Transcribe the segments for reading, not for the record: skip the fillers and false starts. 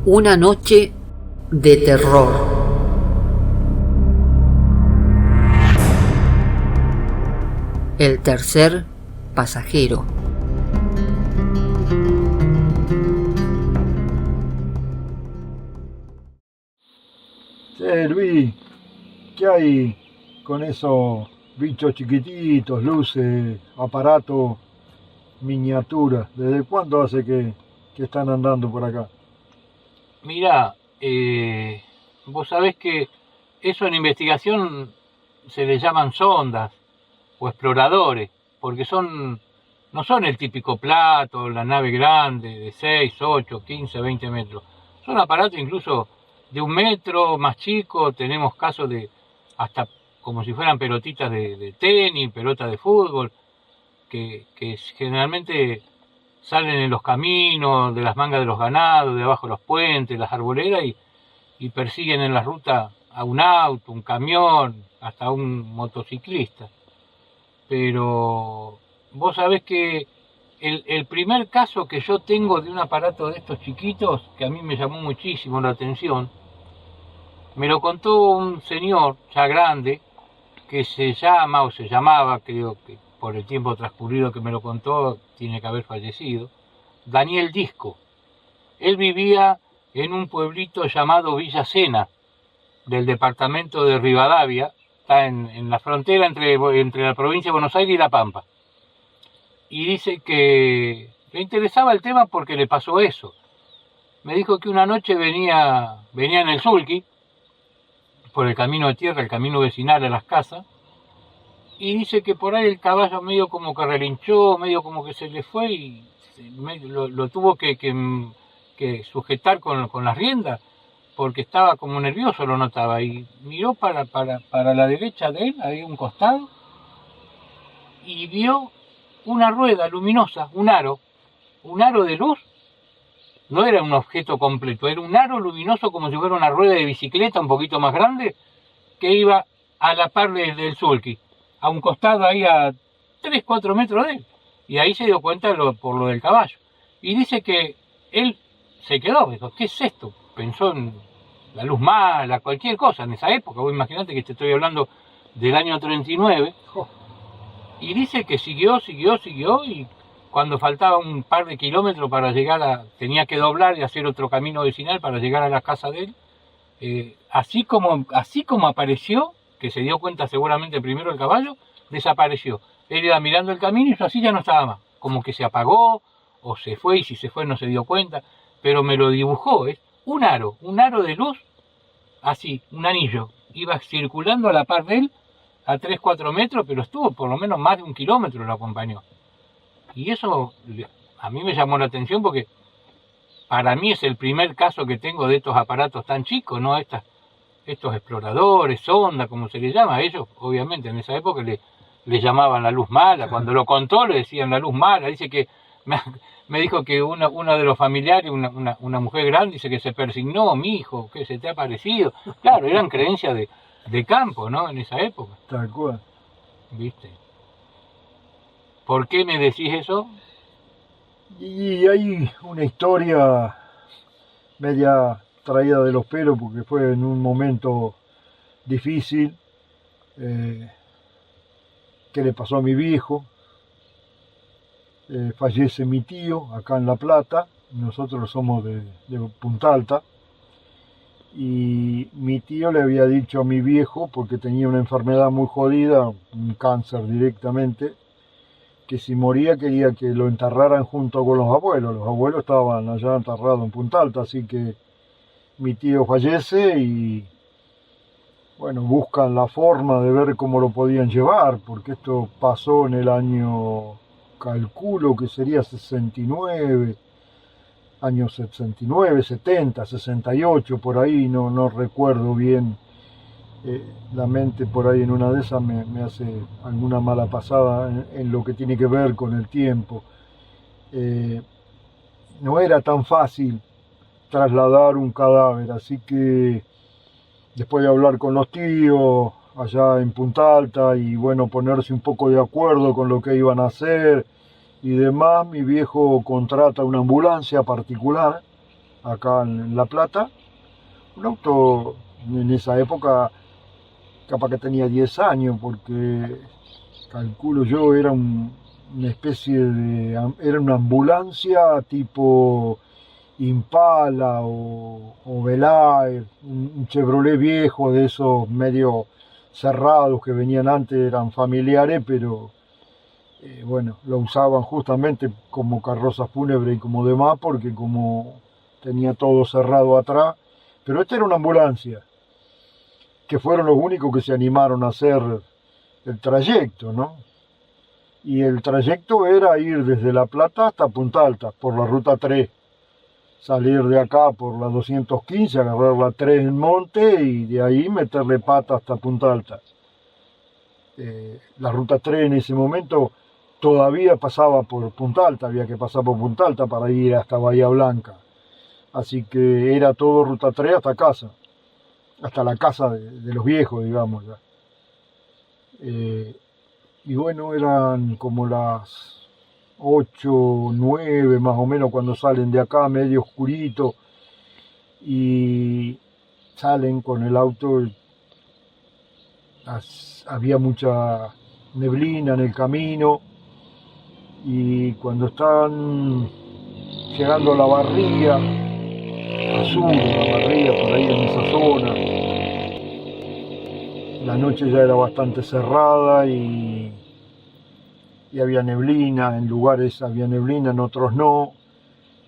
Una noche de terror. El tercer pasajero. Che, Luis, ¿qué hay con esos bichos chiquititos, luces, aparatos, miniaturas? ¿Desde cuándo hace que están andando por acá? Mirá, vos sabés que eso en investigación se le llaman sondas o exploradores, porque no son el típico plato, la nave grande de 6, 8, 15, 20 metros. Son aparatos incluso de 1 metro, más chicos. Tenemos casos de hasta como si fueran pelotitas de tenis, pelotas de fútbol, que generalmente salen en los caminos, de las mangas de los ganados, debajo de los puentes, las arboledas, y persiguen en la ruta a un auto, un camión, hasta un motociclista. Pero vos sabés que el primer caso que yo tengo de un aparato de estos chiquitos, que a mí me llamó muchísimo la atención, me lo contó un señor ya grande, que se llama o se llamaba, creo que por el tiempo transcurrido que me lo contó, tiene que haber fallecido, Daniel Disco. Él vivía en un pueblito llamado Villa Sena, del departamento de Rivadavia, está en la frontera entre la provincia de Buenos Aires y La Pampa. Y dice que le interesaba el tema porque le pasó eso. Me dijo que una noche venía en el Sulky, por el camino de tierra, el camino vecinal a las casas, y dice que por ahí el caballo medio como que relinchó, medio como que se le fue y lo tuvo que sujetar con las riendas, porque estaba como nervioso, lo notaba, y miró para la derecha de él, ahí a un costado, y vio una rueda luminosa, un aro de luz. No era un objeto completo, era un aro luminoso como si fuera una rueda de bicicleta un poquito más grande, que iba a la par del sulky, a un costado ahí a 3, 4 metros de él. Y ahí se dio cuenta por lo del caballo. Y dice que él se quedó, dijo, ¿qué es esto? Pensó en la luz mala, cualquier cosa en esa época. Vos imaginate que te estoy hablando del año 39. Y dice que siguió, y cuando faltaba un par de kilómetros para llegar tenía que doblar y hacer otro camino vecinal para llegar a la casa de él. Así como apareció, que se dio cuenta seguramente primero el caballo, desapareció. Él iba mirando el camino y su así ya no estaba más. Como que se apagó o se fue, y si se fue no se dio cuenta. Pero me lo dibujó, es un aro de luz, así, un anillo. Iba circulando a la par de él a 3, 4 metros, pero estuvo por lo menos más de 1 kilómetro, lo acompañó. Y eso a mí me llamó la atención porque para mí es el primer caso que tengo de estos aparatos tan chicos, ¿no? Estos exploradores, sonda, como se les llama a ellos, obviamente en esa época le llamaban la luz mala. Cuando lo contó le decían la luz mala. Dice que me dijo que una de los familiares, una mujer grande, dice que se persignó, mi hijo, que se te ha parecido. Claro, eran creencias de campo, ¿no? En esa época. Tal cual. ¿Viste? ¿Por qué me decís eso? Y hay una historia media traída de los pelos porque fue en un momento difícil que le pasó a mi viejo. Fallece mi tío acá en La Plata, nosotros somos de Punta Alta, y mi tío le había dicho a mi viejo, porque tenía una enfermedad muy jodida, un cáncer directamente, que si moría quería que lo enterraran junto con los abuelos estaban allá enterrados en Punta Alta, así que mi tío fallece y bueno, buscan la forma de ver cómo lo podían llevar, porque esto pasó en el año, calculo que sería 69, años 69, 70, 68, por ahí, no recuerdo bien. La mente por ahí en una de esas me hace alguna mala pasada en lo que tiene que ver con el tiempo. No era tan fácil trasladar un cadáver, así que después de hablar con los tíos, allá en Punta Alta y bueno, ponerse un poco de acuerdo con lo que iban a hacer y demás, mi viejo contrata una ambulancia particular acá en La Plata, un auto en esa época capaz que tenía 10 años, porque calculo yo una especie de, era una ambulancia tipo Impala o Velar, un Chevrolet viejo de esos medio cerrados que venían antes, eran familiares, pero bueno, lo usaban justamente como carroza fúnebre y como demás, porque como tenía todo cerrado atrás, pero esta era una ambulancia, que fueron los únicos que se animaron a hacer el trayecto, ¿no? Y el trayecto era ir desde La Plata hasta Punta Alta, por la ruta 3. Salir de acá por la 215, agarrar la 3 en Monte y de ahí meterle pata hasta Punta Alta. La ruta 3 en ese momento todavía pasaba por Punta Alta, había que pasar por Punta Alta para ir hasta Bahía Blanca. Así que era todo ruta 3 hasta casa, hasta la casa de los viejos, digamos. Y bueno, eran como las 8, 9 más o menos cuando salen de acá, medio oscurito, y salen con el auto. Había mucha neblina en el camino, y cuando están llegando a la Barría, al sur de la Barría, por ahí en esa zona, la noche ya era bastante cerrada y había neblina, en lugares había neblina, en otros no.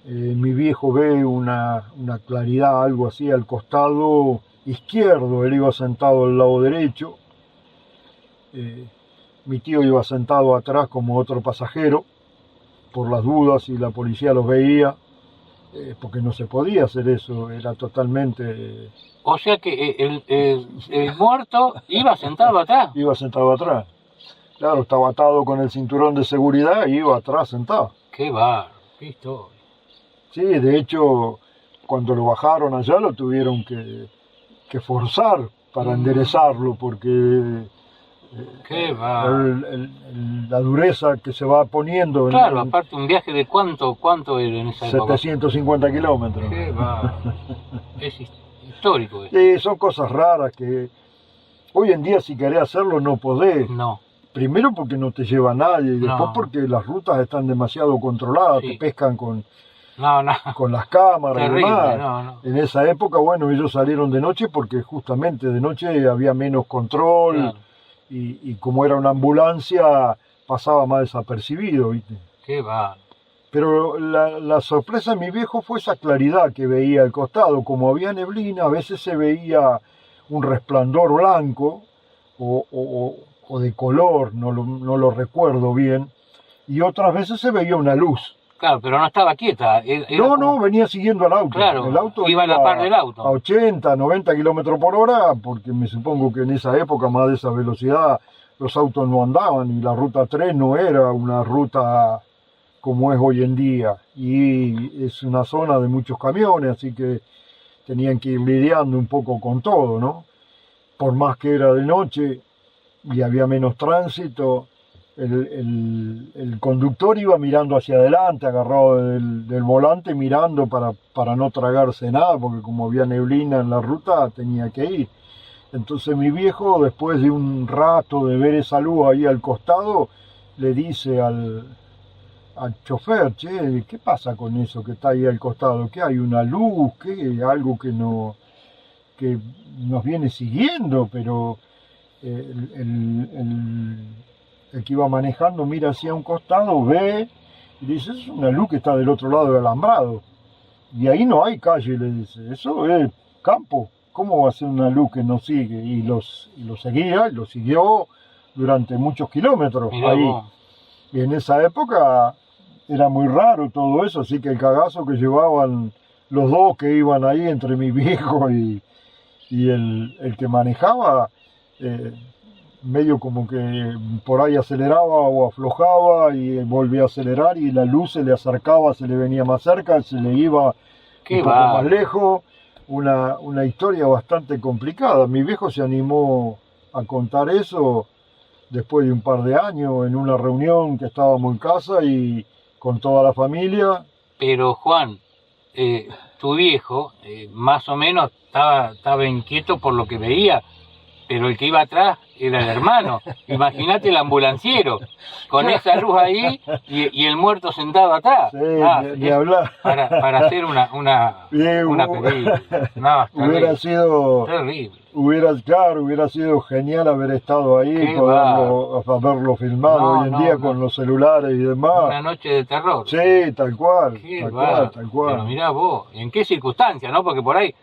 Mi viejo ve una claridad, algo así, al costado izquierdo, él iba sentado al lado derecho, mi tío iba sentado atrás como otro pasajero, por las dudas si la policía los veía, porque no se podía hacer eso, era totalmente... O sea que el muerto iba sentado atrás. Iba sentado atrás. Claro, estaba atado con el cinturón de seguridad y iba atrás sentado. Qué bar, qué historia. Sí, de hecho, cuando lo bajaron allá lo tuvieron que forzar para enderezarlo, porque qué bar. La dureza que se va poniendo... Claro, aparte un viaje de cuánto era en esa época. 750 kilómetros. Qué bar. Es histórico eso. Sí, son cosas raras que hoy en día si querés hacerlo no podés. No. Primero porque no te lleva nadie y después porque las rutas están demasiado controladas, Sí. te pescan con con las cámaras. terrible, y demás. En esa época, bueno, ellos salieron de noche porque justamente de noche había menos control, claro. y como era una ambulancia pasaba más desapercibido, ¿viste? Qué va. Pero la sorpresa de mi viejo fue esa claridad que veía al costado. Como había neblina, a veces se veía un resplandor blanco o de color, no lo recuerdo bien, y otras veces se veía una luz. Claro, pero no estaba quieta. No, venía siguiendo al auto. Claro, el auto iba a la par del auto. A 80, 90 kilómetros por hora, porque me supongo que en esa época, más de esa velocidad, los autos no andaban, y la ruta 3 no era una ruta como es hoy en día, y es una zona de muchos camiones, así que tenían que ir lidiando un poco con todo, ¿no? Por más que era de noche y había menos tránsito, el conductor iba mirando hacia adelante, agarrado del volante, mirando para no tragarse nada, porque como había neblina en la ruta, tenía que ir. Entonces mi viejo, después de un rato de ver esa luz ahí al costado, le dice al chofer: che, ¿qué pasa con eso que está ahí al costado? ¿Qué hay, una luz? ¿Qué? Algo que nos viene siguiendo. Pero el que iba manejando mira hacia un costado, ve y dice: es una luz que está del otro lado del alambrado, y ahí no hay calle, le dice, eso es campo, ¿cómo va a ser una luz que nos sigue? Y lo siguió durante muchos kilómetros. Mirá ahí. vos. Y en esa época era muy raro todo eso, así que el cagazo que llevaban los dos que iban ahí entre mi viejo y el que manejaba, medio como que por ahí aceleraba o aflojaba y volvía a acelerar, y la luz se le acercaba, se le venía más cerca, se le iba un poco más lejos. Una historia bastante complicada. Mi viejo se animó a contar eso después de un par de años en una reunión que estábamos en casa y con toda la familia. Pero Juan, tu viejo más o menos estaba inquieto por lo que veía, pero el que iba atrás era el hermano. Imagínate el ambulanciero, con esa luz ahí y el muerto sentado atrás. Sí, ni hablar. Para hacer una película. No, hubiera sido terrible. Hubiera sido genial haber estado ahí y haberlo filmado hoy en día con los celulares y demás. Una noche de terror. Sí, tal cual. Tal cual. Pero mirá vos, ¿en qué circunstancias, no? Porque por ahí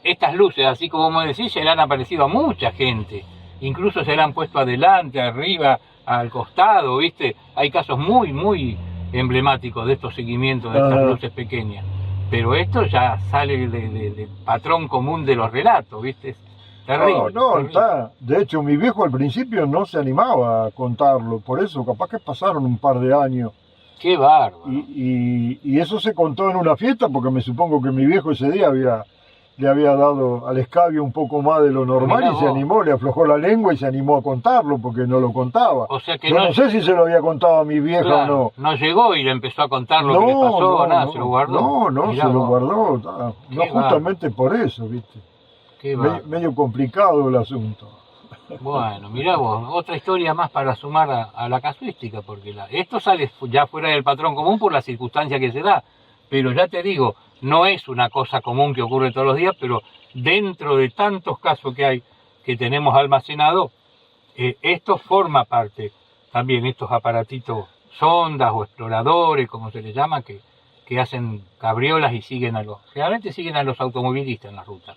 estas luces, así como vos decís, se le han aparecido a mucha gente. Incluso se le han puesto adelante, arriba, al costado, ¿viste? Hay casos muy, muy emblemáticos de estos seguimientos de estas luces pequeñas. Pero esto ya sale del patrón común de los relatos, ¿viste? Terrible, terrible. Está. De hecho, mi viejo al principio no se animaba a contarlo, por eso capaz que pasaron un par de años. ¡Qué bárbaro! Y eso se contó en una fiesta, porque me supongo que mi viejo ese día le había dado al escabio un poco más de lo normal y se animó, le aflojó la lengua y se animó a contarlo, porque no lo contaba. O sea que yo no sé si se lo había contado a mi vieja o no. No llegó y le empezó a contar lo que le pasó, nada, se lo guardó. No, se lo guardó. No justamente por eso, ¿viste? Medio complicado el asunto. Bueno, mirá vos, otra historia más para sumar a la casuística, porque esto sale ya fuera del patrón común por la circunstancia que se da, pero ya te digo, no es una cosa común que ocurre todos los días, pero dentro de tantos casos que hay, que tenemos almacenados, esto forma parte también, estos aparatitos, sondas o exploradores, como se les llama, que hacen cabriolas y generalmente siguen a los automovilistas en la ruta.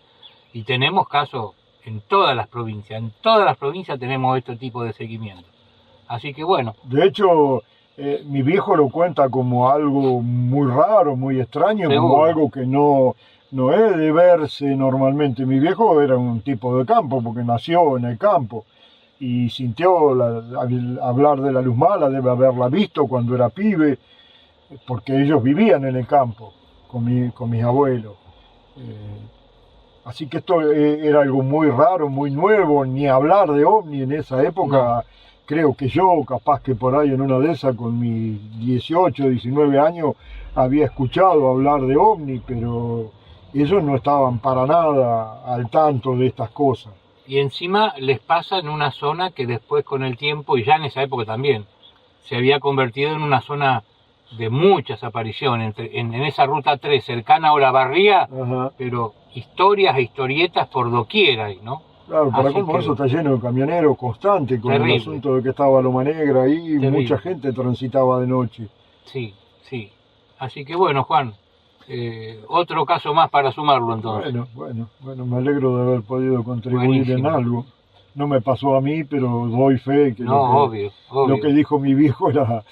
Y tenemos casos en todas las provincias tenemos este tipo de seguimiento. Así que bueno. De hecho, mi viejo lo cuenta como algo muy raro, muy extraño, ¿seguro? Como algo que no es de verse normalmente. Mi viejo era un tipo de campo, porque nació en el campo, y sintió hablar de la luz mala, debe haberla visto cuando era pibe, porque ellos vivían en el campo con mis abuelos. Así que esto era algo muy raro, muy nuevo, ni hablar de ovni en esa época. No. Creo que yo, capaz que por ahí en una de esas, con mis 18, 19 años, había escuchado hablar de ovni, pero ellos no estaban para nada al tanto de estas cosas. Y encima les pasa en una zona que después con el tiempo, y ya en esa época también, se había convertido en una zona de muchas apariciones, en esa ruta 3, cercana a Olavarría, pero historias e historietas por doquier ahí, ¿no? Claro, para colmo eso está lleno de camioneros constantes, con el asunto de que estaba Loma Negra ahí, mucha gente transitaba de noche. Sí. Así que bueno, Juan, otro caso más para sumarlo entonces. Bueno, me alegro de haber podido contribuir en algo. No me pasó a mí, pero doy fe que, obvio. Lo que dijo mi viejo era,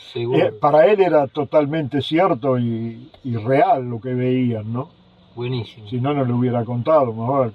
para él era totalmente cierto y real lo que veían, ¿no? Buenísimo. Si no, no lo hubiera contado, mejor.